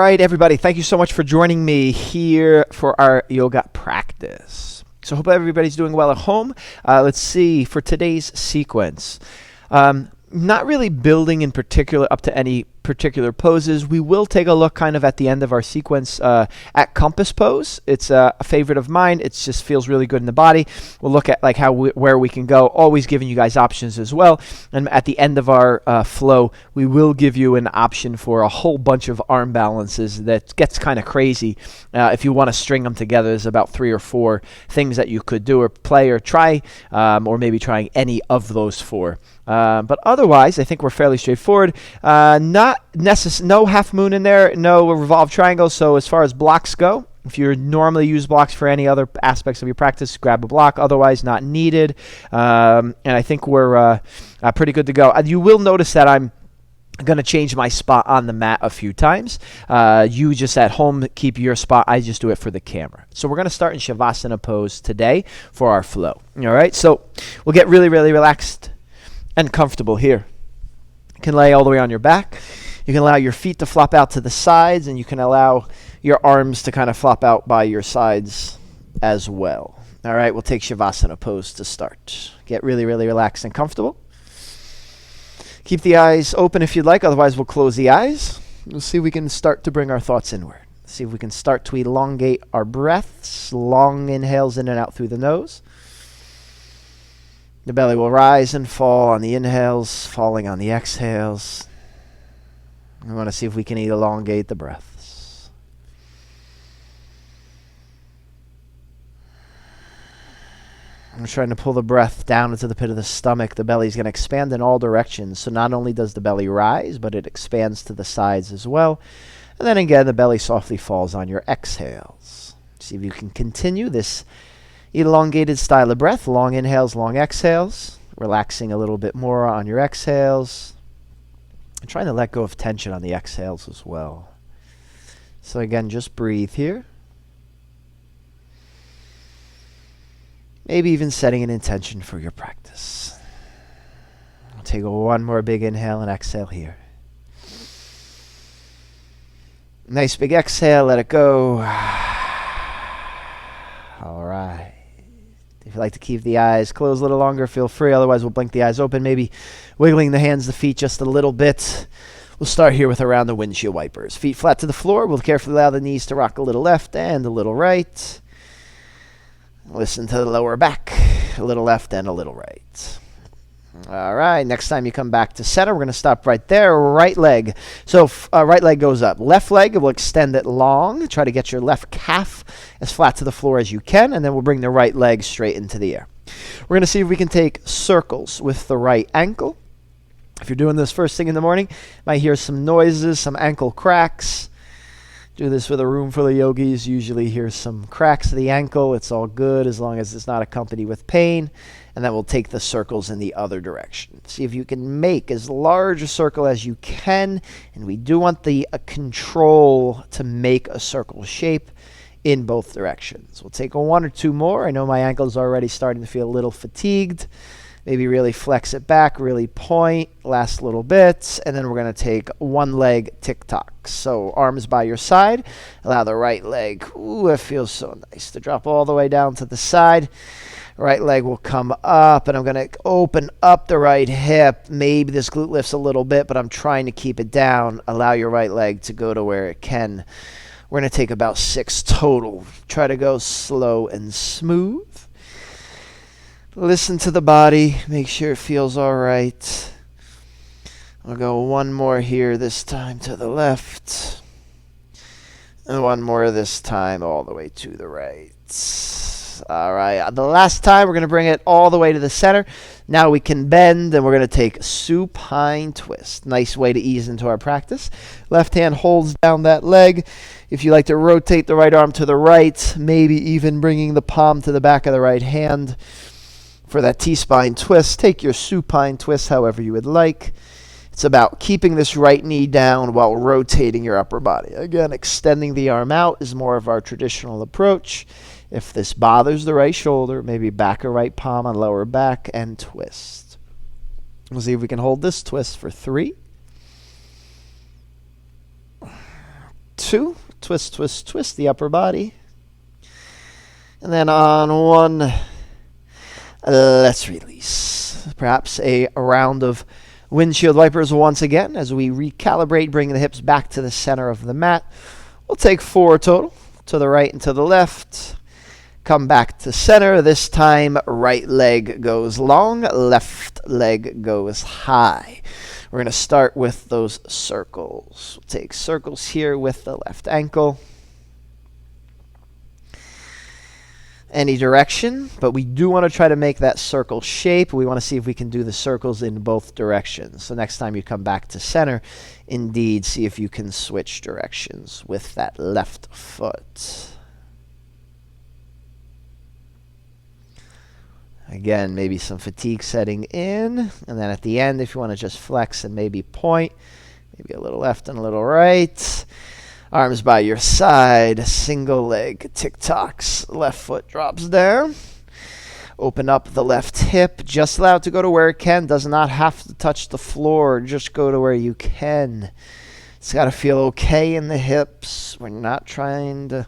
right, everybody. Thank you so much for joining me here for our yoga practice. So hope everybody's doing well at home. Let's see, for today's sequence, not really building in particular up to any particular poses. We will take a look kind of at the end of our sequence at compass pose. It's a favorite of mine. It just feels really good in the body. We'll look at like where we can go, always giving you guys options as well. And at the end of our flow, we will give you an option for a whole bunch of arm balances that gets kind of crazy. If you want to string them together, there's about 3 or 4 things that you could do or play or try, or maybe trying any of those 4. But otherwise, I think we're fairly straightforward. No half moon in there, no revolved triangle. So as far as blocks go, if you normally use blocks for any other aspects of your practice, grab a block. Otherwise, not needed. And I think we're pretty good to go. You will notice that I'm going to change my spot on the mat a few times. You just at home keep your spot. I just do it for the camera. So we're going to start in Shavasana pose today for our flow. All right, so we'll get really, really relaxed and comfortable here. You can lay all the way on your back. You can allow your feet to flop out to the sides, and you can allow your arms to kind of flop out by your sides as well. All right, we'll take Shavasana pose to start. Get really, really relaxed and comfortable. Keep the eyes open if you'd like, otherwise we'll close the eyes. We'll see if we can start to bring our thoughts inward. See if we can start to elongate our breaths. Long inhales in and out through the nose. The belly will rise and fall on the inhales, falling on the exhales. We want to see if we can elongate the breaths. I'm trying to pull the breath down into the pit of the stomach. The belly is going to expand in all directions. So not only does the belly rise, but it expands to the sides as well. And then again, the belly softly falls on your exhales. See if you can continue this elongated style of breath. Long inhales, long exhales. Relaxing a little bit more on your exhales. I'm trying to let go of tension on the exhales as well. So again, just breathe here. Maybe even setting an intention for your practice. I'll take one more big inhale and exhale here. Nice big exhale, let it go. All right. If you'd like to keep the eyes closed a little longer, feel free. Otherwise, we'll blink the eyes open, maybe wiggling the hands, the feet just a little bit. We'll start here with around the windshield wipers. Feet flat to the floor. We'll carefully allow the knees to rock a little left and a little right. Listen to the lower back, a little left and a little right. All right, next time you come back to center, we're going to stop right there. Right leg. So right leg goes up. Left leg, we'll extend it long. Try to get your left calf as flat to the floor as you can, and then we'll bring the right leg straight into the air. We're going to see if we can take circles with the right ankle. If you're doing this first thing in the morning, you might hear some noises, some ankle cracks. Do this with a room full of yogis. Usually hear some cracks of the ankle. It's all good as long as it's not accompanied with pain. And then we'll take the circles in the other direction. See if you can make as large a circle as you can. And we do want the control to make a circle shape in both directions. We'll take 1 or 2 more. I know my ankle is already starting to feel a little fatigued. Maybe really flex it back, really point, last little bit, and then we're going to take one leg tick-tock. So arms by your side, allow the right leg, ooh, it feels so nice, to drop all the way down to the side. Right leg will come up, and I'm going to open up the right hip. Maybe this glute lifts a little bit, but I'm trying to keep it down. Allow your right leg to go to where it can. We're going to take about 6 total. Try to go slow and smooth. Listen to the body. Make sure it feels all right. I'll go one more here, this time to the left. And one more this time all the way to the right. All right. The last time, we're going to bring it all the way to the center. Now we can bend, and we're going to take supine twist. Nice way to ease into our practice. Left hand holds down that leg. If you like to rotate the right arm to the right, maybe even bringing the palm to the back of the right hand. For that T-spine twist, take your supine twist however you would like. It's about keeping this right knee down while rotating your upper body. Again, extending the arm out is more of our traditional approach. If this bothers the right shoulder, maybe back or right palm on lower back and twist. We'll see if we can hold this twist for 3, 2, 2, twist, twist, twist the upper body. And then on 1, let's release. Perhaps a round of windshield wipers once again as we recalibrate, bringing the hips back to the center of the mat. We'll take 4 total, to the right and to the left. Come back to center. This time, right leg goes long, left leg goes high. We're going to start with those circles. We'll take circles here with the left ankle. Any direction, but we do want to try to make that circle shape. We want to see if we can do the circles in both directions. So next time you come back to center, indeed, see if you can switch directions with that left foot. Again, maybe some fatigue setting in. And then at the end, if you want to just flex and maybe point, maybe a little left and a little right. Arms by your side, single leg tick-tocks. Left foot drops down. Open up the left hip. Just allow it to go to where it can. Does not have to touch the floor. Just go to where you can. It's got to feel okay in the hips. We're not trying to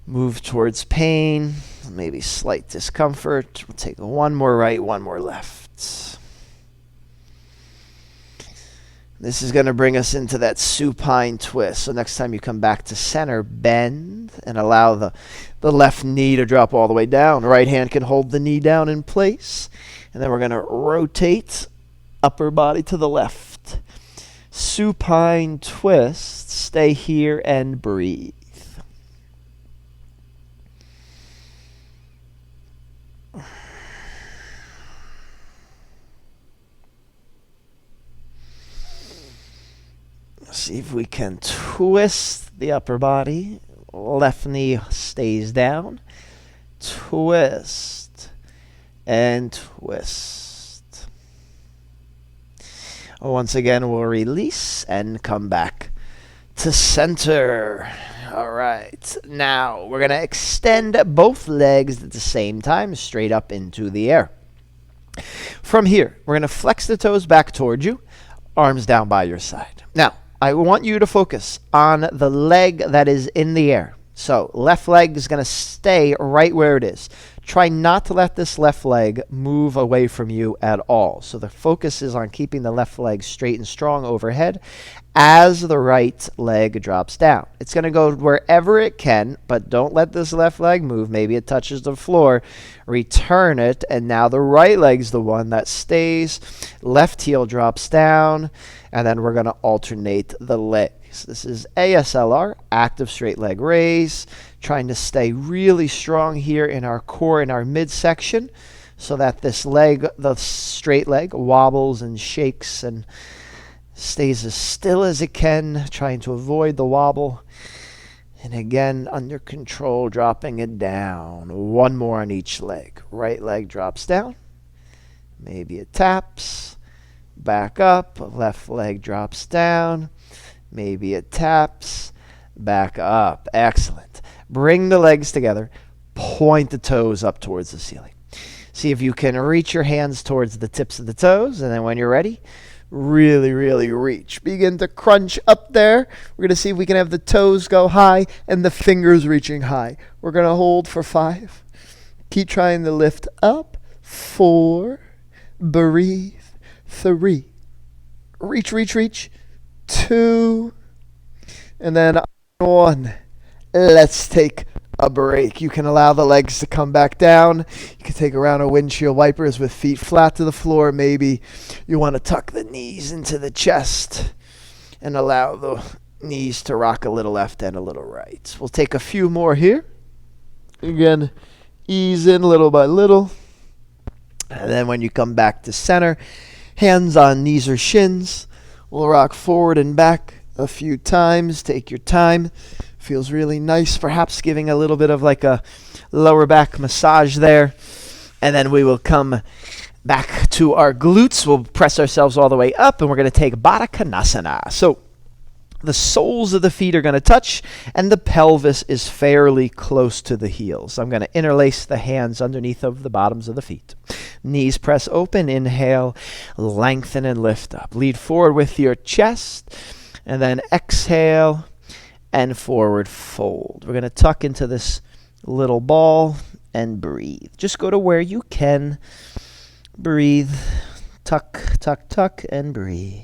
move towards pain. Maybe slight discomfort. We'll take 1 more right, 1 more left. This is going to bring us into that supine twist. So next time you come back to center, bend and allow the left knee to drop all the way down. Right hand can hold the knee down in place. And then we're going to rotate upper body to the left. Supine twist. Stay here and breathe. See if we can twist the upper body. Left knee stays down. Twist and twist. Once again, we'll release and come back to center. All right. Now, we're going to extend both legs at the same time, straight up into the air. From here, we're going to flex the toes back towards you, arms down by your side. Now, I want you to focus on the leg that is in the air. So left leg is going to stay right where it is. Try not to let this left leg move away from you at all. So the focus is on keeping the left leg straight and strong overhead as the right leg drops down. It's going to go wherever it can, but don't let this left leg move. Maybe it touches the floor. Return it, and now the right leg's the one that stays. Left heel drops down, and then we're going to alternate the legs. This is ASLR, active straight leg raise, trying to stay really strong here in our core, in our midsection, so that this leg, the straight leg, wobbles and shakes and stays as still as it can, trying to avoid the wobble. And again, under control, dropping it down. 1 more on each leg. Right leg drops down. Maybe it taps. Back up. Left leg drops down. Maybe it taps. Back up. Excellent. Bring the legs together. Point the toes up towards the ceiling. See if you can reach your hands towards the tips of the toes. And then when you're ready, really, really reach. Begin to crunch up there. We're going to see if we can have the toes go high and the fingers reaching high. We're going to hold for 5. Keep trying to lift up. 4. Breathe. 3. Reach, reach, reach. 2. And then 1. Let's take a break. You can allow the legs to come back down. You can take a round of windshield wipers with feet flat to the floor. Maybe you want to tuck the knees into the chest and allow the knees to rock a little left and a little right. We'll take a few more here. Again, ease in little by little. And then when you come back to center, hands on knees or shins. We'll rock forward and back a few times. Take your time. Feels really nice, perhaps giving a little bit of like a lower back massage there. And then we will come back to our glutes. We'll press ourselves all the way up, and we're going to take Baddha Konasana. So the soles of the feet are going to touch, and the pelvis is fairly close to the heels. I'm going to interlace the hands underneath of the bottoms of the feet. Knees press open. Inhale, lengthen and lift up. Lead forward with your chest, and then exhale. and forward fold. We're going to tuck into this little ball and breathe. Just go to where you can. Breathe. Tuck, tuck, tuck, and breathe.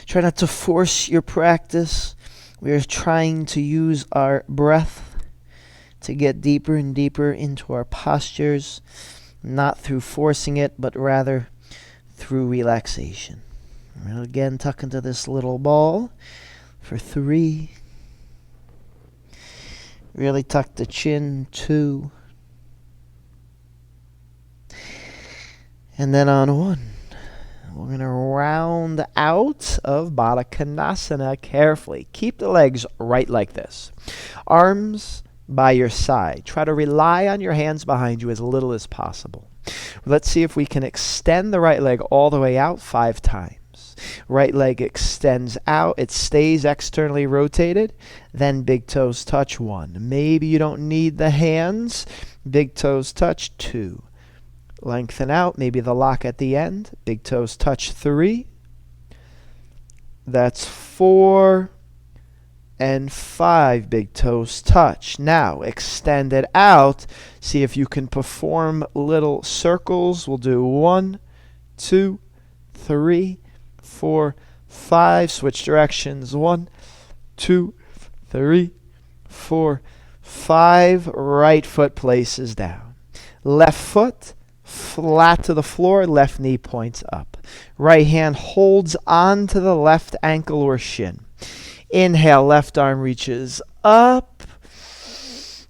Try not to force your practice. We are trying to use our breath to get deeper and deeper into our postures, not through forcing it, but rather through relaxation. We'll again tuck into this little ball for 3. Really tuck the chin, 2. And then on 1. We're going to round out of Baddha Konasana carefully. Keep the legs right like this. Arms by your side. Try to rely on your hands behind you as little as possible. Let's see if we can extend the right leg all the way out 5 times. Right leg extends out. It stays externally rotated. Then big toes touch 1. Maybe you don't need the hands. Big toes touch 2. Lengthen out, maybe the lock at the end. Big toes touch 3. That's 4 and 5 big toes touch. Now extend it out. See if you can perform little circles. We'll do 1, 2, 3, 4, 5. Switch directions. 1, 2, 3, 4, 5. Right foot places down. Left foot flat to the floor, left knee points up. Right hand holds on to the left ankle or shin. Inhale, left arm reaches up.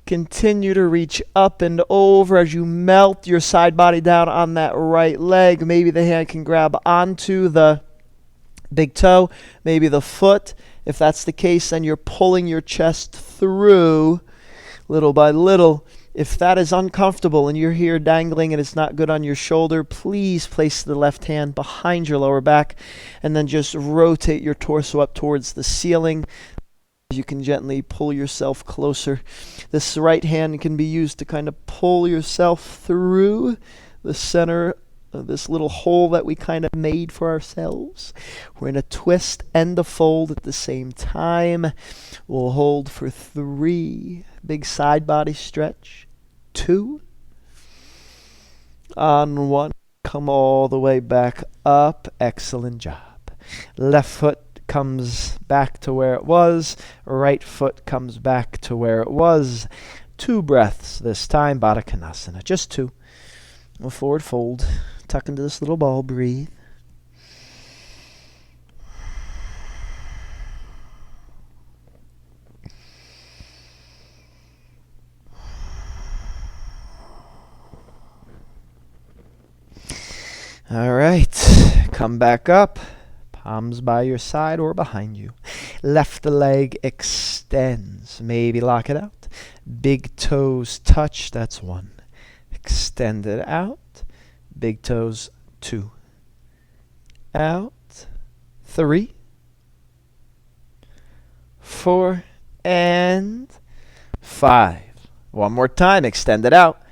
Continue to reach up and over as you melt your side body down on that right leg. Maybe the hand can grab onto the big toe, maybe the foot. If that's the case, then you're pulling your chest through little by little. If that is uncomfortable and you're here dangling and it's not good on your shoulder, please place the left hand behind your lower back and then just rotate your torso up towards the ceiling. You can gently pull yourself closer. This right hand can be used to kind of pull yourself through the center of this little hole that we kind of made for ourselves. We're in a twist and a fold at the same time. We'll hold for 3. Big side body stretch. 2. On 1. Come all the way back up. Excellent job. Left foot comes back to where it was. Right foot comes back to where it was. 2 breaths this time. Baddha Konasana. Just 2. A forward fold. Tuck into this little ball. Breathe. All right, come back up, palms by your side or behind you. Left leg extends, maybe lock it out. Big toes touch, that's 1. Extend it out, big toes 2. Out, 3, 4, and 5. One more time, extend it out.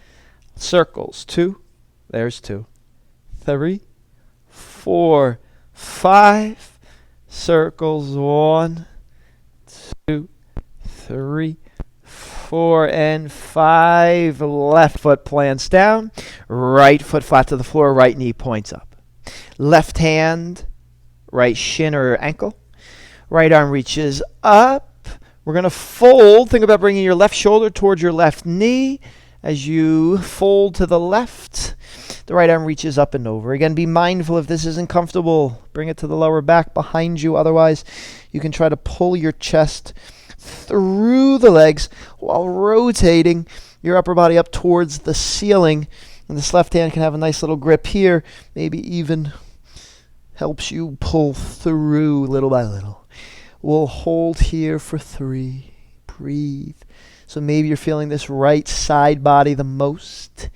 Circles, 2, there's 2. 3, 4, 5. Circles, 1, 2, 3, 4, and 5. Left foot plants down. Right foot flat to the floor. Right knee points up. Left hand, right shin or ankle. Right arm reaches up. We're going to fold. Think about bringing your left shoulder towards your left knee as you fold to the left. The right arm reaches up and over. Again, be mindful if this isn't comfortable. Bring it to the lower back behind you. Otherwise, you can try to pull your chest through the legs while rotating your upper body up towards the ceiling. And this left hand can have a nice little grip here. Maybe even helps you pull through little by little. We'll hold here for 3. Breathe. So maybe you're feeling this right side body the most.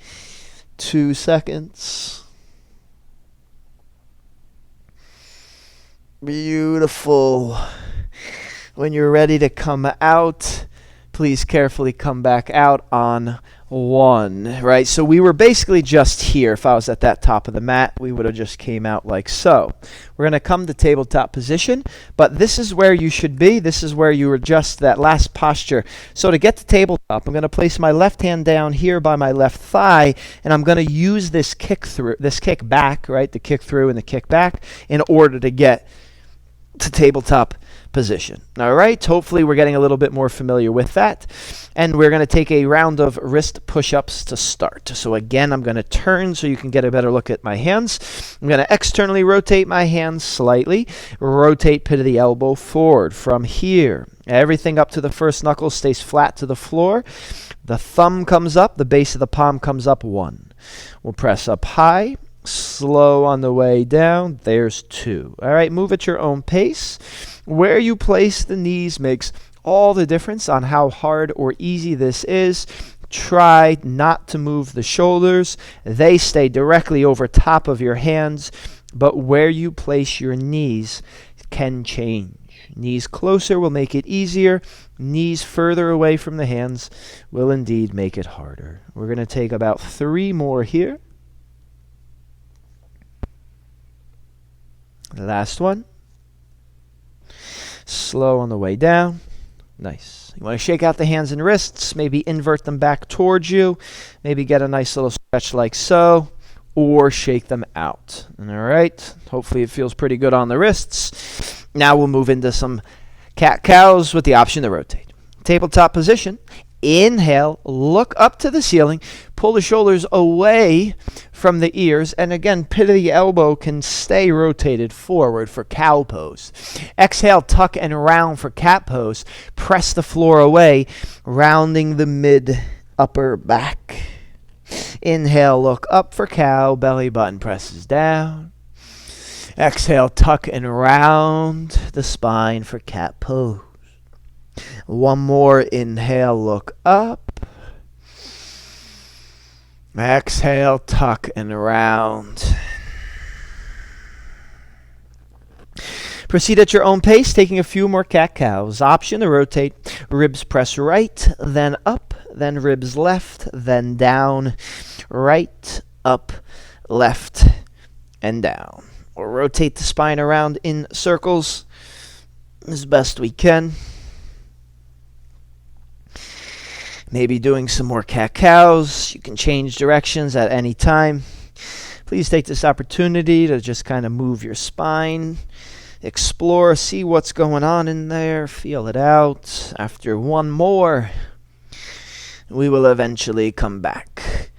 2 seconds. Beautiful. When you're ready to come out, Please carefully come back out on 1, right? So we were basically just here. If I was at that top of the mat, we would have just came out like so. We're going to come to tabletop position, but this is where you should be. This is where you adjust that last posture. So to get to tabletop, I'm going to place my left hand down here by my left thigh, and I'm going to use this kick back, right? The kick through and the kick back in order to get to tabletop position. All right, hopefully we're getting a little bit more familiar with that. And we're going to take a round of wrist push-ups to start. So again, I'm going to turn so you can get a better look at my hands. I'm going to externally rotate my hands slightly. Rotate pit of the elbow forward. From here, everything up to the first knuckle stays flat to the floor. The thumb comes up. The base of the palm comes up 1. We'll press up high. Slow on the way down. There's 2. All right, move at your own pace. Where you place the knees makes all the difference on how hard or easy this is. Try not to move the shoulders. They stay directly over top of your hands, but where you place your knees can change. Knees closer will make it easier. Knees further away from the hands will indeed make it harder. We're going to take about 3 more here. Last one. Slow on the way down. Nice. You want to shake out the hands and wrists, maybe invert them back towards you, maybe get a nice little stretch like so, or shake them out. All right. Hopefully it feels pretty good on the wrists. Now we'll move into some cat-cows with the option to rotate. Tabletop position. Inhale, look up to the ceiling, pull the shoulders away from the ears, and again, pit of the elbow can stay rotated forward for cow pose. Exhale, tuck and round for cat pose. Press the floor away, rounding the mid-upper back. Inhale, look up for cow, belly button presses down. Exhale, tuck and round the spine for cat pose. One more. Inhale, look up. Exhale, tuck and round. Proceed at your own pace, taking a few more cat-cows. Option to rotate. Ribs press right, then up, then ribs left, then down. Right, up, left, and down. We'll rotate the spine around in circles as best we can. Maybe doing some more cat-cows. You can change directions at any time. Please take this opportunity to just kind of move your spine, explore, see what's going on in there, feel it out. After one more, we will eventually come back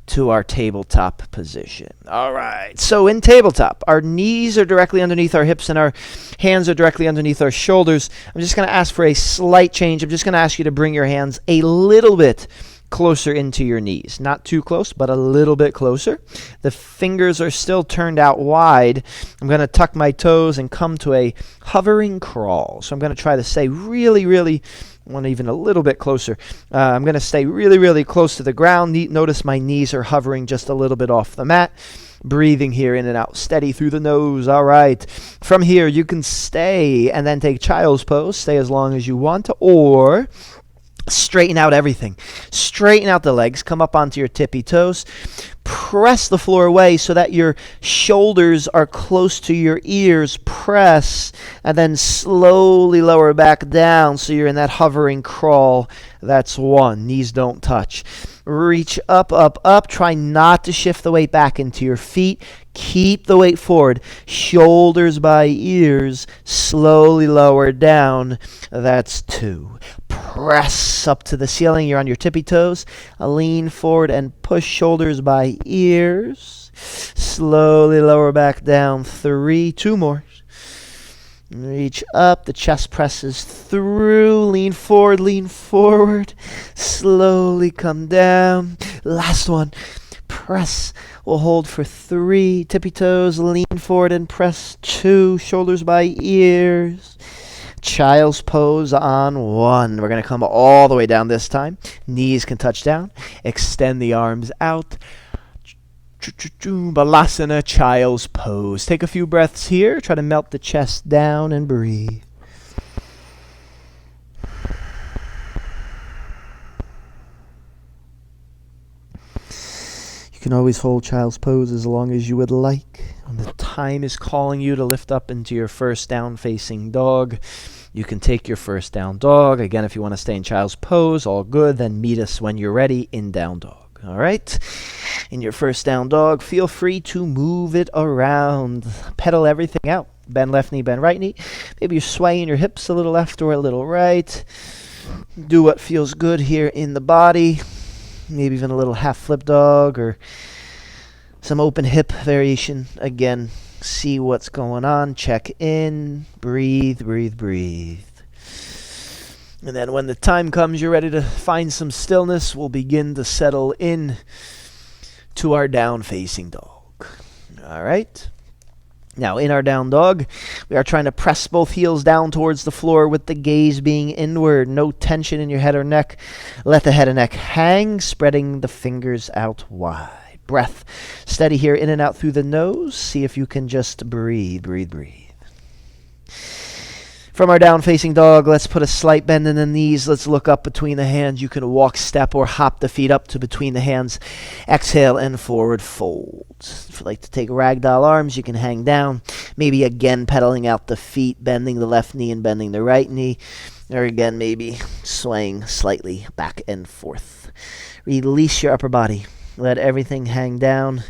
to our tabletop position. All right, so in tabletop, our knees are directly underneath our hips and our hands are directly underneath our shoulders. I'm just going to ask for a slight change. I'm just going to ask you to bring your hands a little bit closer into your knees. Not too close, but a little bit closer. The fingers are still turned out wide. I'm going to tuck my toes and come to a hovering crawl. So I'm going to try to stay really, even a little bit closer. I'm going to stay really close to the ground. Notice my knees are hovering just a little bit off the mat. Breathing here in and out, steady through the nose. All right. From here, you can stay and then take child's pose. Stay as long as you want, or straighten out everything. Straighten out the legs. Come up onto your tippy toes. Press the floor away so that your shoulders are close to your ears. Press and then slowly lower back down so you're in that hovering crawl. That's 1. Knees don't touch. Reach up. Try not to shift the weight back into your feet. Keep the weight forward. Shoulders by ears. Slowly lower down. That's 2. Press up to the ceiling. You're on your tippy toes. Lean forward and push shoulders by ears. Slowly lower back down. 3. 2 more. Reach up. The chest presses through. Lean forward. Slowly come down. Last one. Press. We'll hold for 3. Tippy toes. Lean forward and press. 2. Shoulders by ears. Child's pose on 1. We're going to come all the way down this time. Knees can touch down. Extend the arms out. Balasana, child's pose. Take a few breaths here. Try to melt the chest down and breathe. can always hold child's pose as long as you would like. When the time is calling you to lift up into your first down facing dog, you can take your first down dog. Again, if you want to stay in child's pose, all good. Then meet us when you're ready in down dog. All right? In your first down dog, feel free to move it around. Pedal everything out. Bend left knee, bend right knee. Maybe you're swaying your hips a little left or a little right. Do what feels good here in the body. Maybe even a little half flip dog or some open hip variation. Again, see what's going on. Check in. Breathe, breathe, breathe. And then when the time comes, you're ready to find some stillness, we'll begin to settle in to our down-facing dog. All right? Now, in our down dog, we are trying to press both heels down towards the floor with the gaze being inward. No tension in your head or neck. Let the head and neck hang, spreading the fingers out wide. Breath steady here, in and out through the nose. See if you can just breathe, breathe, breathe. From our down-facing dog, let's put a slight bend in the knees. Let's look up between the hands. You can walk, step, or hop the feet up to between the hands. Exhale and forward fold. If you'd like to take ragdoll arms, you can hang down. Maybe again pedaling out the feet, bending the left knee and bending the right knee. Or again, maybe swaying slightly back and forth. Release your upper body. Let everything hang down.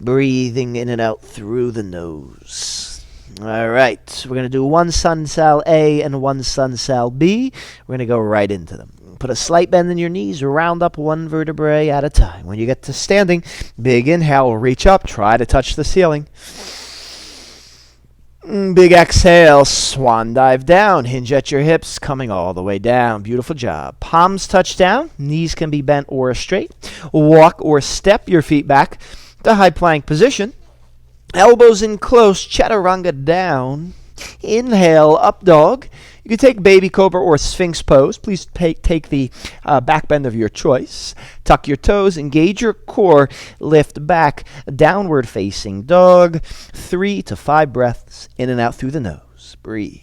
Breathing in and out through the nose. All right, we're going to do one sun sal A and one sun sal B. We're going to go right into them. Put a slight bend in your knees, round up one vertebrae at a time. When you get to standing, big inhale, reach up, try to touch the ceiling. Big exhale, swan dive down, hinge at your hips, coming all the way down. Beautiful job. Palms touch down, knees can be bent or straight. Walk or step your feet back to high plank position. Elbows in close, chaturanga down. Inhale, up dog. You can take baby cobra or sphinx pose. Please take the back bend of your choice. Tuck your toes, engage your core, lift back, downward facing dog. 3 to 5 breaths in and out through the nose. Breathe.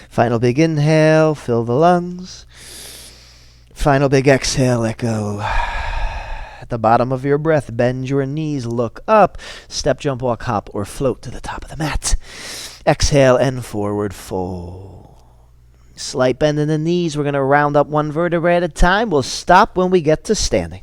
Final big inhale, fill the lungs. Final big exhale, let go. At the bottom of your breath, bend your knees, look up. Step, jump, walk, hop, or float to the top of the mat. Exhale and forward fold. Slight bend in the knees. We're going to round up one vertebrae at a time. We'll stop when we get to standing.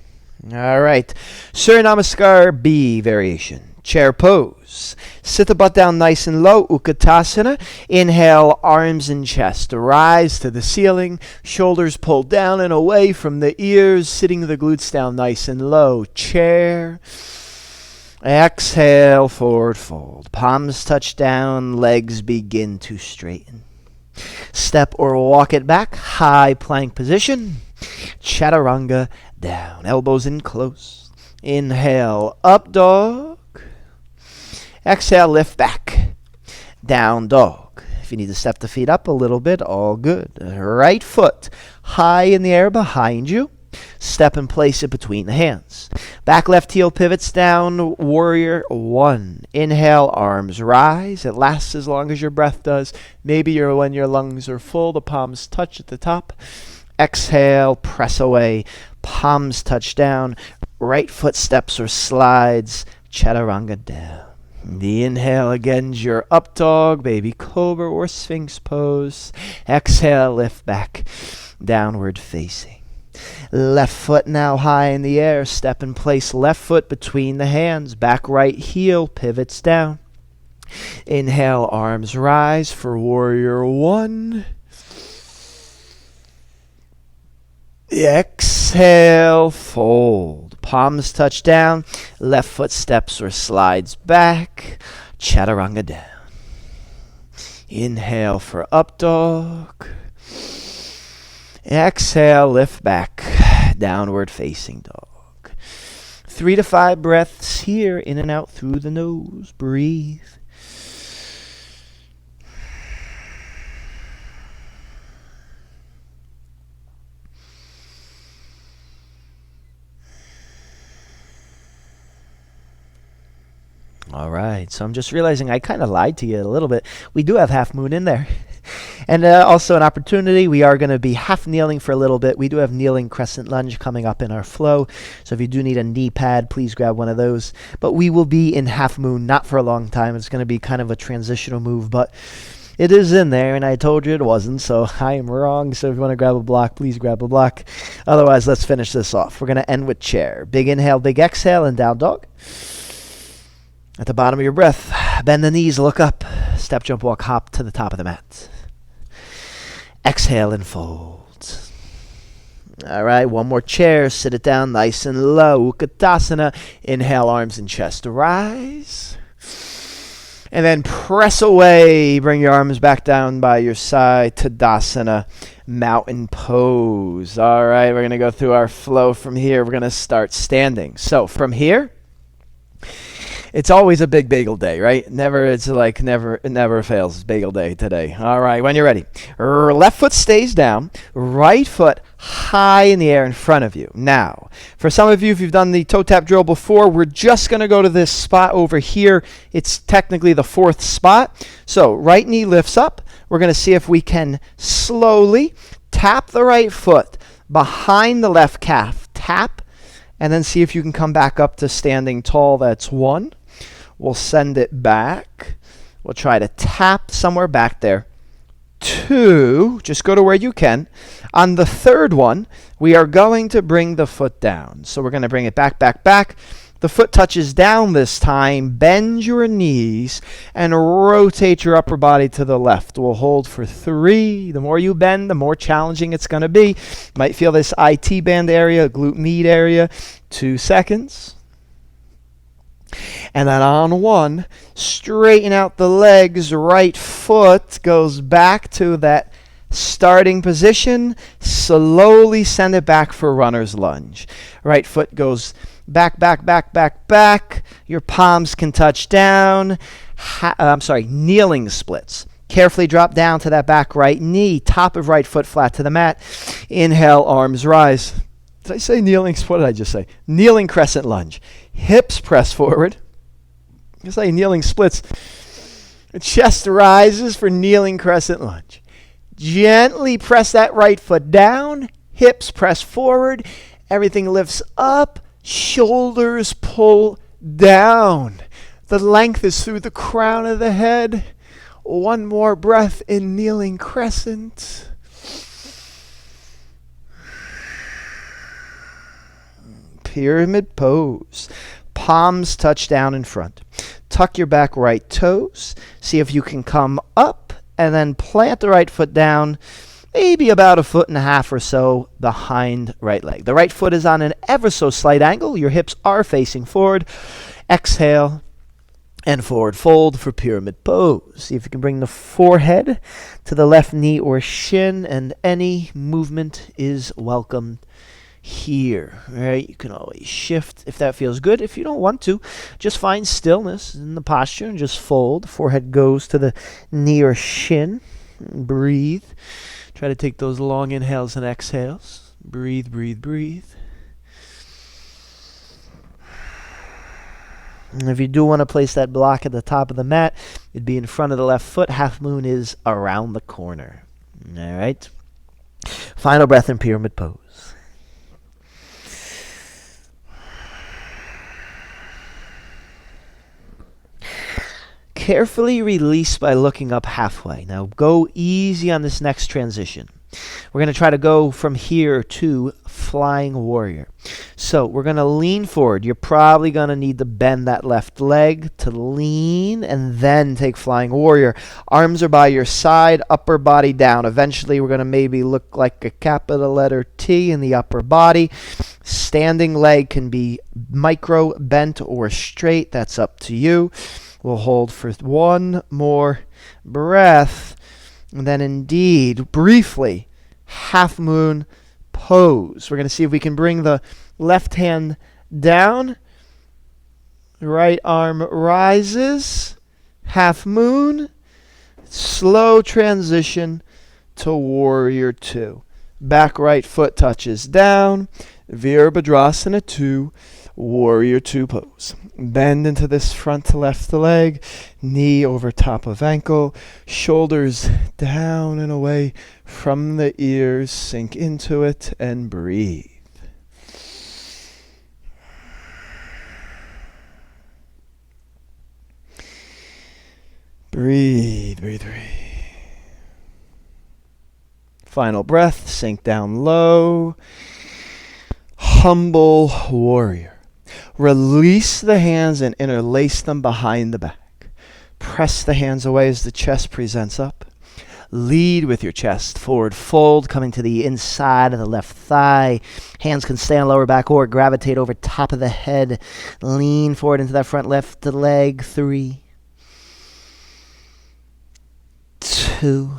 All right. Surya Namaskar B variation. Chair pose. Sit the butt down nice and low. Utkatasana. Inhale, arms and chest. Rise to the ceiling. Shoulders pulled down and away from the ears. Sitting the glutes down nice and low. Chair. Exhale, forward fold. Palms touch down. Legs begin to straighten. Step or walk it back. High plank position. Chaturanga down. Elbows in close. Inhale, up dog. Exhale, lift back. Down dog. If you need to step the feet up a little bit, all good. Right foot high in the air behind you. Step and place it between the hands. Back left heel pivots down. Warrior 1. Inhale, arms rise. It lasts as long as your breath does. Maybe when your lungs are full, the palms touch at the top. Exhale, press away. Palms touch down. Right foot steps or slides. Chaturanga down. The inhale again's your up dog, baby cobra or sphinx pose. Exhale, lift back, downward facing. Left foot now high in the air. Step and place left foot between the hands. Back right heel pivots down. Inhale, arms rise for warrior 1. Exhale, fold. Palms touch down. Left foot steps or slides back. Chaturanga down. Inhale for up dog. Exhale, lift back. Downward facing dog. 3 to 5 breaths here, in and out through the nose. Breathe. All right, so I'm just realizing I kind of lied to you a little bit. We do have half moon in there. And also an opportunity, we are going to be half kneeling for a little bit. We do have kneeling crescent lunge coming up in our flow. So if you do need a knee pad, please grab one of those. But we will be in half moon, not for a long time. It's going to be kind of a transitional move, but it is in there, and I told you it wasn't, so I am wrong. So if you want to grab a block, please grab a block. Otherwise, let's finish this off. We're going to end with chair. Big inhale, big exhale, and down dog. At the bottom of your breath, bend the knees, look up. Step, jump, walk, hop to the top of the mat. Exhale and fold. All right, one more chair. Sit it down nice and low. Utkatasana. Inhale, arms and chest rise. And then press away. Bring your arms back down by your side. Tadasana, mountain pose. All right, we're going to go through our flow from here. We're going to start standing. So from here, it's always a big bagel day, right? It never fails. Bagel day today. All right, when you're ready. Left foot stays down. Right foot high in the air in front of you. Now, for some of you, if you've done the toe tap drill before, we're just going to go to this spot over here. It's technically the fourth spot. So right knee lifts up. We're going to see if we can slowly tap the right foot behind the left calf. Tap, and then see if you can come back up to standing tall. That's one. We'll send it back. We'll try to tap somewhere back there. Two, just go to where you can. On the third one, we are going to bring the foot down. So we're going to bring it back, back, back. The foot touches down this time. Bend your knees and rotate your upper body to the left. We'll hold for 3. The more you bend, the more challenging it's going to be. Might feel this IT band area, glute med area. 2 seconds. And then on 1, straighten out the legs. Right foot goes back to that starting position. Slowly send it back for runner's lunge. Right foot goes back, back, back, back, back. Your palms can touch down. Kneeling splits. Carefully drop down to that back right knee. Top of right foot flat to the mat. Inhale, arms rise. Did I say kneeling? What did I just say? Kneeling crescent lunge. Hips press forward. It's like kneeling splits. The chest rises for kneeling crescent lunge. Gently press that right foot down. Hips press forward. Everything lifts up. Shoulders pull down. The length is through the crown of the head. One more breath in kneeling crescent. Pyramid pose. Palms touch down in front. Tuck your back right toes. See if you can come up and then plant the right foot down, maybe about 1.5 feet or so behind right leg. The right foot is on an ever so slight angle. Your hips are facing forward. Exhale and forward fold for pyramid pose. See if you can bring the forehead to the left knee or shin, and any movement is welcome here. All right, you can always shift if that feels good. If you don't want to, just find stillness in the posture and just fold. Forehead goes to the knee or shin. Breathe. Try to take those long inhales and exhales. Breathe, breathe, breathe. And if you do want to place that block at the top of the mat, it'd be in front of the left foot. Half moon is around the corner. All right. Final breath in pyramid pose. Carefully release by looking up halfway. Now go easy on this next transition. We're going to try to go from here to flying warrior. So we're going to lean forward. You're probably going to need to bend that left leg to lean and then take flying warrior. Arms are by your side, upper body down. Eventually we're going to maybe look like a capital letter T in the upper body. Standing leg can be micro, bent, or straight. That's up to you. We'll hold for 1 more breath. And then indeed, briefly, half moon pose. We're going to see if we can bring the left hand down. Right arm rises. Half moon. Slow transition to warrior 2. Back right foot touches down. Virabhadrasana 2. Warrior two pose. Bend into this front left leg, knee over top of ankle, shoulders down and away from the ears. Sink into it and breathe. Breathe, breathe, breathe. Final breath, sink down low. Humble warrior. Release the hands and interlace them behind the back. Press the hands away as the chest presents up. Lead with your chest. Forward fold, coming to the inside of the left thigh. Hands can stay on lower back or gravitate over top of the head. Lean forward into that front left leg. 3, 2.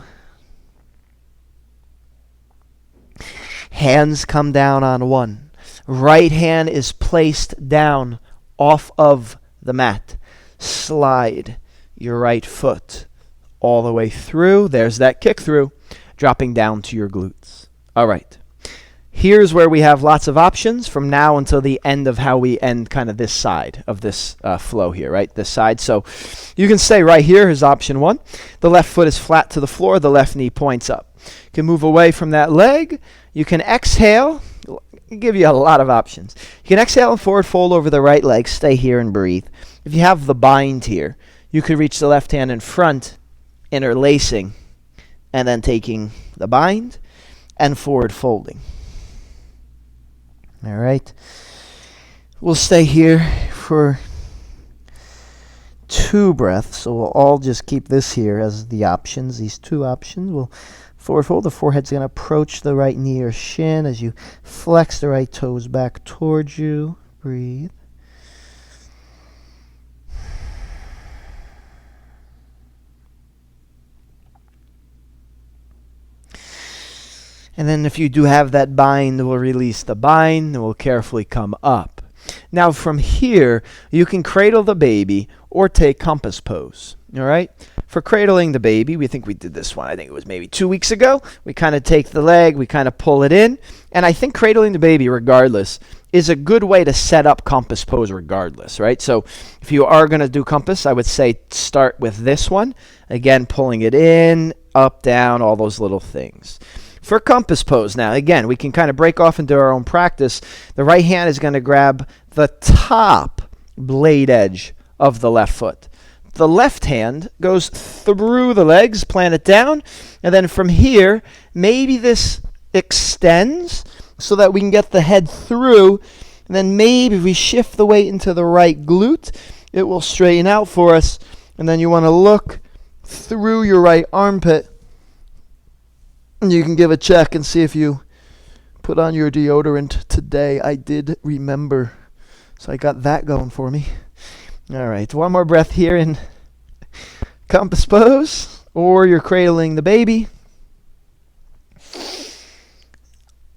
Hands come down on 1. Right hand is placed down off of the mat. Slide your right foot all the way through. There's that kick through, dropping down to your glutes. All right. Here's where we have lots of options from now until the end of how we end kind of this side of this flow here, right? This side. So you can stay right here is option 1. The left foot is flat to the floor. The left knee points up. You can move away from that leg. You can exhale. I'll give you a lot of options. You can exhale and forward fold over the right leg. Stay here and breathe. If you have the bind here, you could reach the left hand in front, interlacing, and then taking the bind and forward folding. All right. We'll stay here for 2 breaths. So we'll all just keep this here as the options, these 2 options. We'll forward fold. The forehead's going to approach the right knee or shin as you flex the right toes back towards you. Breathe. And then if you do have that bind, we'll release the bind and we'll carefully come up. Now from here, you can cradle the baby or take compass pose. All right? For cradling the baby, we think we did this one. I think it was maybe 2 weeks ago. We kind of take the leg, we kind of pull it in. And I think cradling the baby, regardless, is a good way to set up compass pose regardless, right? So if you are going to do compass, I would say start with this one. Again, pulling it in, up, down, all those little things. For compass pose now, again, we can kind of break off into our own practice. The right hand is going to grab the top blade edge of the left foot. The left hand goes through the legs, plant it down, and then from here, maybe this extends so that we can get the head through, and then maybe if we shift the weight into the right glute, it will straighten out for us, and then you want to look through your right armpit. You can give a check and see if you put on your deodorant today. I did remember. So I got that going for me. All right. One more breath here in compass pose. Or you're cradling the baby.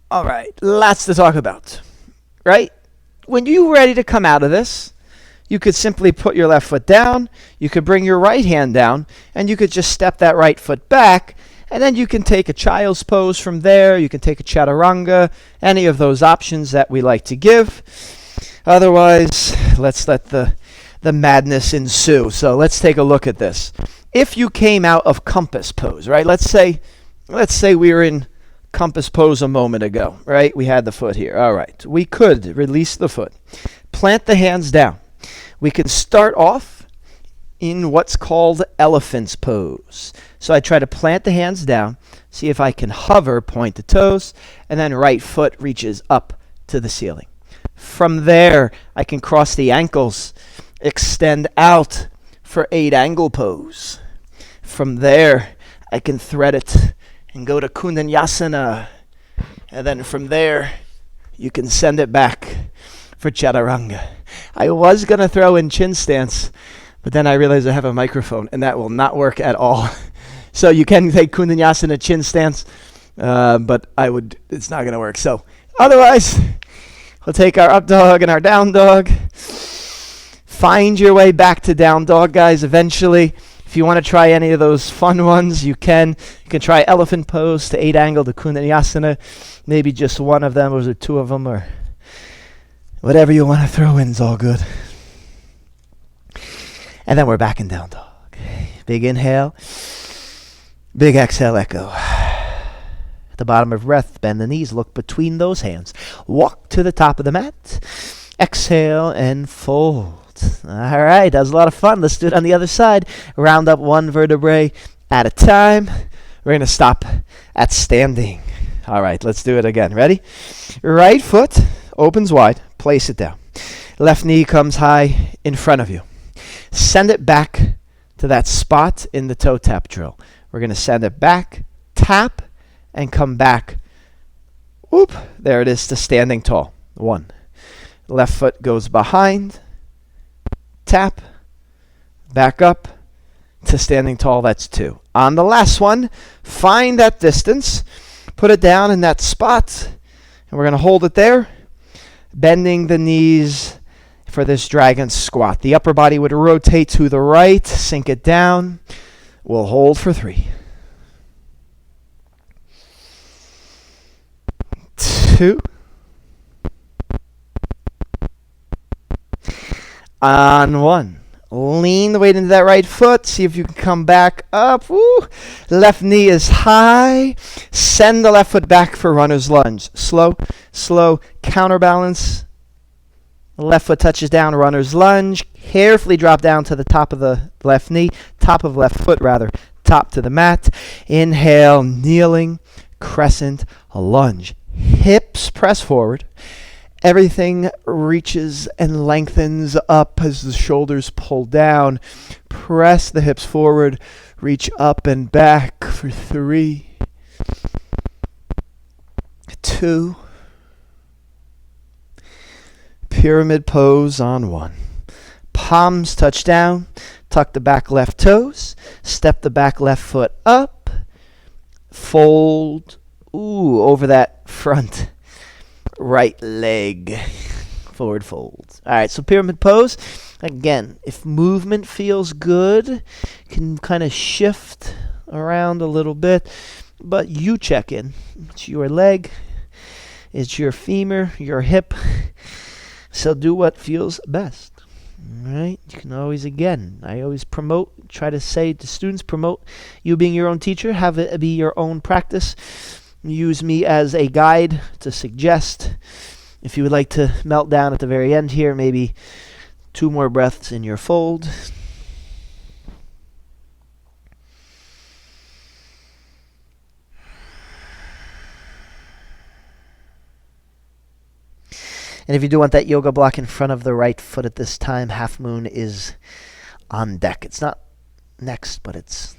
All right. Lots to talk about. Right? When you're ready to come out of this, you could simply put your left foot down. You could bring your right hand down. And you could just step that right foot back. And then you can take a child's pose from there. You can take a chaturanga, any of those options that we like to give. Otherwise, let's let the madness ensue. So let's take a look at this. If you came out of compass pose, right? Let's say we were in compass pose a moment ago, right? We had the foot here. All right. We could release the foot. Plant the hands down. We can start off in what's called elephant's pose. So I try to plant the hands down, see if I can hover, point the toes, and then right foot reaches up to the ceiling. From there, I can cross the ankles, extend out for 8 angle pose. From there, I can thread it and go to Kundanyasana. And then from there, you can send it back for Chaturanga. I was going to throw in chin stance, but then I realized I have a microphone, and that will not work at all. So you can take Kundanyasana chin stance, but it's not going to work. So otherwise, we'll take our up dog and our down dog. Find your way back to down dog, guys, eventually. If you want to try any of those fun ones, you can. You can try elephant pose to 8 angle to Kundanyasana. Maybe just one of them, or 2 of them, or Whatever you want to throw in is all good. And then we're back in down dog. Big inhale. Big exhale, echo. At the bottom of breath, bend the knees, look between those hands. Walk to the top of the mat. Exhale and fold. All right, that was a lot of fun. Let's do it on the other side. Round up one vertebrae at a time. We're going to stop at standing. All right, let's do it again. Ready? Right foot opens wide. Place it down. Left knee comes high in front of you. Send it back to that spot in the toe tap drill. We're going to send it back, tap, and come back. Whoop. There it is to standing tall. 1. Left foot goes behind. Tap. Back up to standing tall. That's 2. On the last one, find that distance. Put it down in that spot. And we're going to hold it there. Bending the knees for this dragon squat. The upper body would rotate to the right. Sink it down. We'll hold for 3. 2. On 1. Lean the weight into that right foot. See if you can come back up. Woo. Left knee is high. Send the left foot back for runner's lunge. Slow, slow. Counterbalance. Left foot touches down, runner's lunge. Carefully drop down to the top of the left knee. Top of left foot, rather. Top to the mat. Inhale, kneeling, crescent, a lunge. Hips press forward. Everything reaches and lengthens up as the shoulders pull down. Press the hips forward. Reach up and back for 3, 2. Pyramid pose on 1. Palms touch down. Tuck the back left toes. Step the back left foot up. Fold. Ooh, over that front right leg. Forward fold. All right, so pyramid pose. Again, if movement feels good, can kind of shift around a little bit, but you check in. It's your leg. It's your femur, your hip. So do what feels best. All right? You can always, again, I always try to say to students, promote you being your own teacher. Have it be your own practice. Use me as a guide to suggest. If you would like to melt down at the very end here, maybe 2 more breaths in your fold. And if you do want that yoga block in front of the right foot at this time, half moon is on deck. It's not next, but it's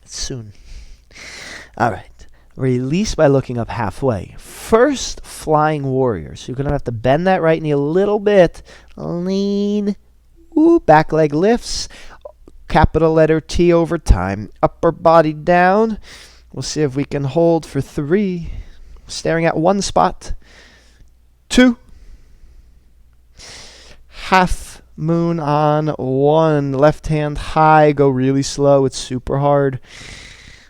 soon. All right. Release by looking up halfway. First, flying warrior. So you're going to have to bend that right knee a little bit. Lean. Ooh, back leg lifts. Capital letter T over time. Upper body down. We'll see if we can hold for 3. Staring at one spot. 2. Half moon on 1. Left hand high. Go really slow. It's super hard.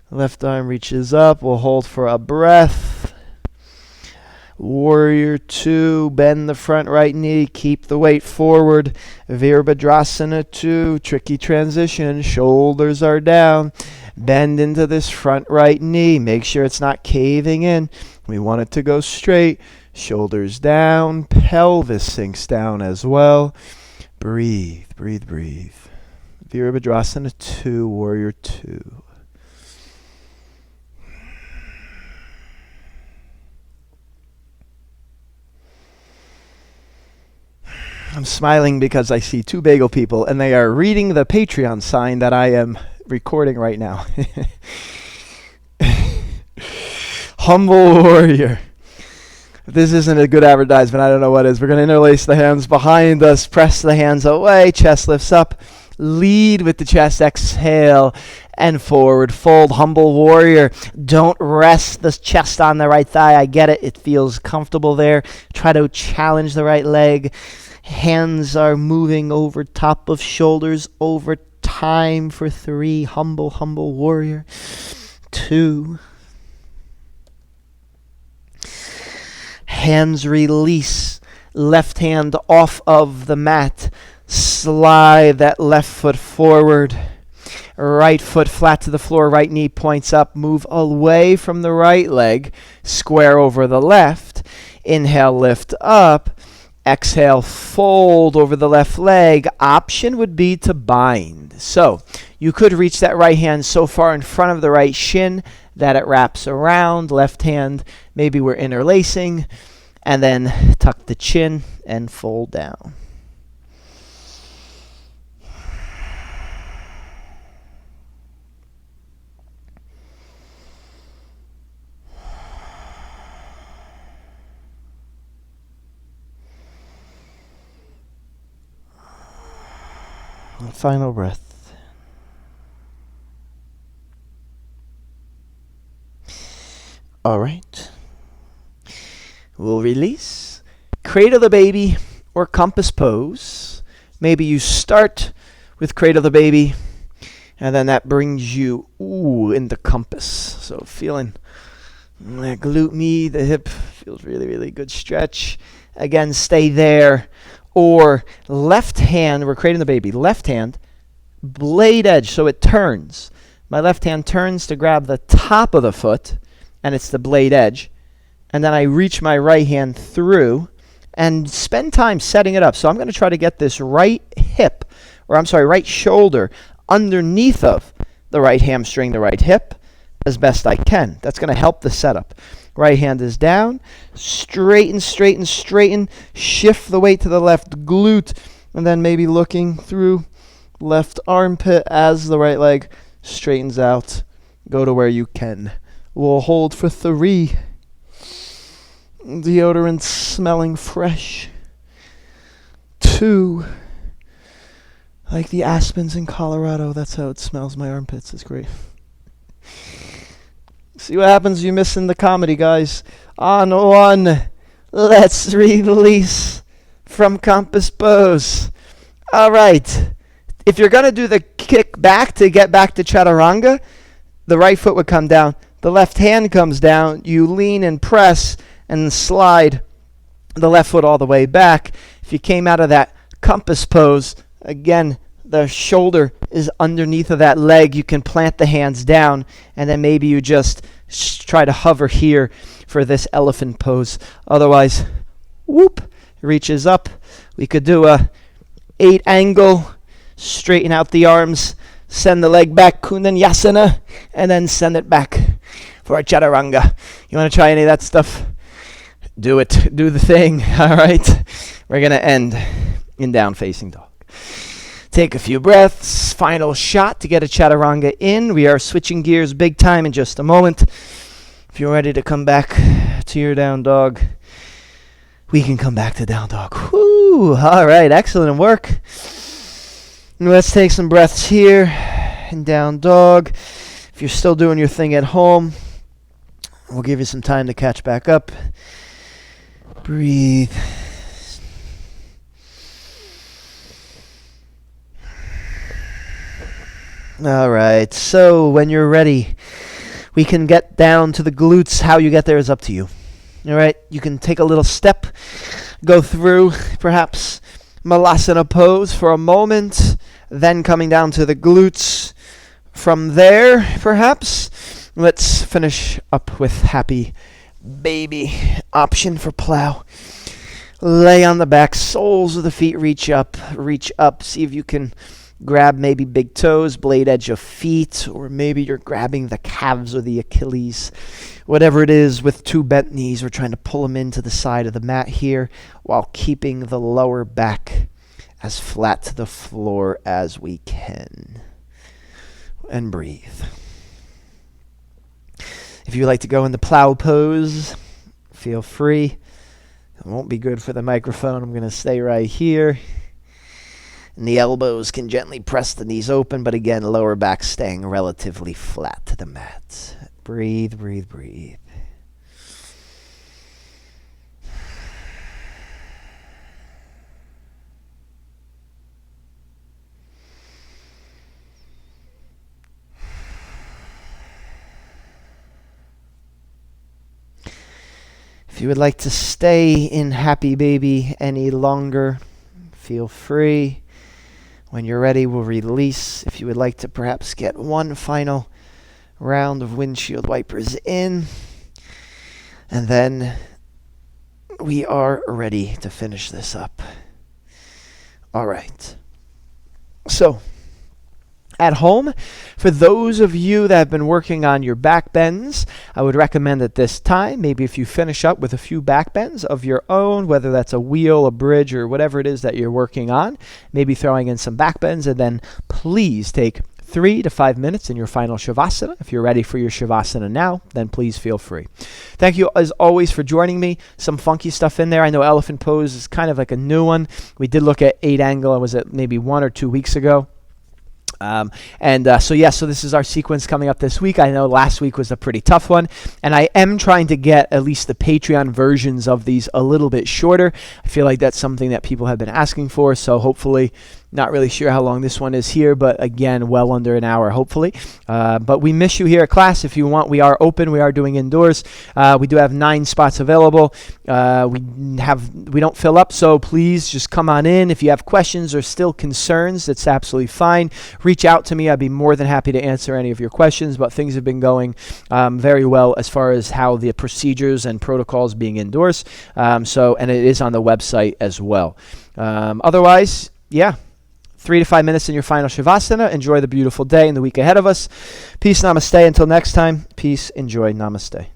Left arm reaches up. We'll hold for a breath. Warrior 2. Bend the front right knee. Keep the weight forward. Virabhadrasana 2. Tricky transition. Shoulders are down. Bend into this front right knee. Make sure it's not caving in. We want it to go straight. Shoulders down. Pelvis sinks down as well. Breathe, breathe, breathe. Virabhadrasana 2. Warrior 2. I'm smiling because I see 2 bagel people, and they are reading the Patreon sign that I am recording right now. Humble warrior. If this isn't a good advertisement, I don't know what is. We're going to interlace the hands behind us, press the hands away, chest lifts up, lead with the chest, exhale, and forward fold. Humble warrior. Don't rest the chest on the right thigh. I get it. It feels comfortable there. Try to challenge the right leg. Hands are moving over top of shoulders over time for 3. Humble, humble warrior. 2. Hands release. left hand off of the mat. Slide that left foot forward. Right foot flat to the floor, right knee points up. Move away from the right leg. Square over the left. Inhale, lift up. Exhale, fold over the left leg. Option would be to bind. So you could reach that right hand so far in front of the right shin that it wraps around. Left hand, maybe we're interlacing. And then tuck the chin and fold down. Final breath. All right. We'll release. Cradle the baby or compass pose. Maybe you start with cradle the baby, and then that brings you into compass. So feeling that glute med, the hip feels really, really good stretch. Again, stay there. Or left hand, we're cradling the baby. Left hand, blade edge, so it turns. My left hand turns to grab the top of the foot, and it's the blade edge. And then I reach my right hand through and spend time setting it up. So I'm going to try to get this right shoulder underneath of the right hamstring, the right hip, as best I can. That's going to help the setup. Right hand is down. Straighten, straighten, straighten. Shift the weight to the left glute. And then maybe looking through left armpit as the right leg straightens out. Go to where you can. We'll hold for 3. Deodorant smelling fresh. 2. Like the aspens in Colorado. That's how it smells. My armpits. It's great. See what happens if you're missing the comedy, guys. On 1. Let's release from compass pose. All right. If you're going to do the kick back to get back to chaturanga, the right foot would come down. The left hand comes down. You lean and press and slide the left foot all the way back. If you came out of that compass pose, again, the shoulder is underneath of that leg. You can plant the hands down, and then maybe you just try to hover here for this elephant pose. Otherwise, whoop, reaches up. We could do a 8 angle, straighten out the arms, send the leg back, Kundanyasana, and then send it back for a chaturanga. You want to try any of that stuff? Do it. Do the thing. All right. We're going to end in down facing dog. Take a few breaths. Final shot to get a chaturanga in. We are switching gears big time in just a moment. If you're ready to come back to your down dog, we can come back to down dog. Woo! All right, excellent work. Let's take some breaths here in down dog. If you're still doing your thing at home, we'll give you some time to catch back up. Breathe. All right, so when you're ready, we can get down to the glutes. How you get there is up to you. All right, you can take a little step, go through perhaps Malasana pose for a moment, then coming down to the glutes. From there, perhaps, let's finish up with happy baby option for plow. Lay on the back, soles of the feet reach up, see if you can grab maybe big toes, blade edge of feet, or maybe you're grabbing the calves or the Achilles. Whatever it is, with 2 bent knees, we're trying to pull them into the side of the mat here while keeping the lower back as flat to the floor as we can. And breathe. If you like to go in the plow pose, feel free. It won't be good for the microphone. I'm going to stay right here. And the elbows can gently press the knees open, but again, lower back staying relatively flat to the mat. Breathe, breathe, breathe. If you would like to stay in Happy Baby any longer, feel free. When you're ready, we'll release. If you would like to perhaps get one final round of windshield wipers in, and then we are ready to finish this up. All right. So, at home, for those of you that have been working on your back bends, I would recommend at this time, maybe if you finish up with a few back bends of your own, whether that's a wheel, a bridge, or whatever it is that you're working on, maybe throwing in some back bends, and then please take 3 to 5 minutes in your final Shavasana. If you're ready for your Shavasana now, then please feel free. Thank you as always for joining me. Some funky stuff in there. I know elephant pose is kind of like a new one. We did look at 8 angle. I was at maybe 1 or 2 weeks ago. So this is our sequence coming up this week. I know last week was a pretty tough one, and I am trying to get at least the Patreon versions of these a little bit shorter. I feel like that's something that people have been asking for, so hopefully, not really sure how long this one is here, but again, well under an hour, hopefully. But we miss you here at class. If you want, we are open. We are doing indoors. We do have 9 spots available. We don't fill up, so please just come on in. If you have questions or still concerns, that's absolutely fine. Reach out to me. I'd be more than happy to answer any of your questions, but things have been going very well as far as how the procedures and protocols being indoors. And it is on the website as well. Otherwise, 3 to 5 minutes in your final Shavasana. Enjoy the beautiful day and the week ahead of us. Peace, namaste. Until next time, peace, enjoy, namaste.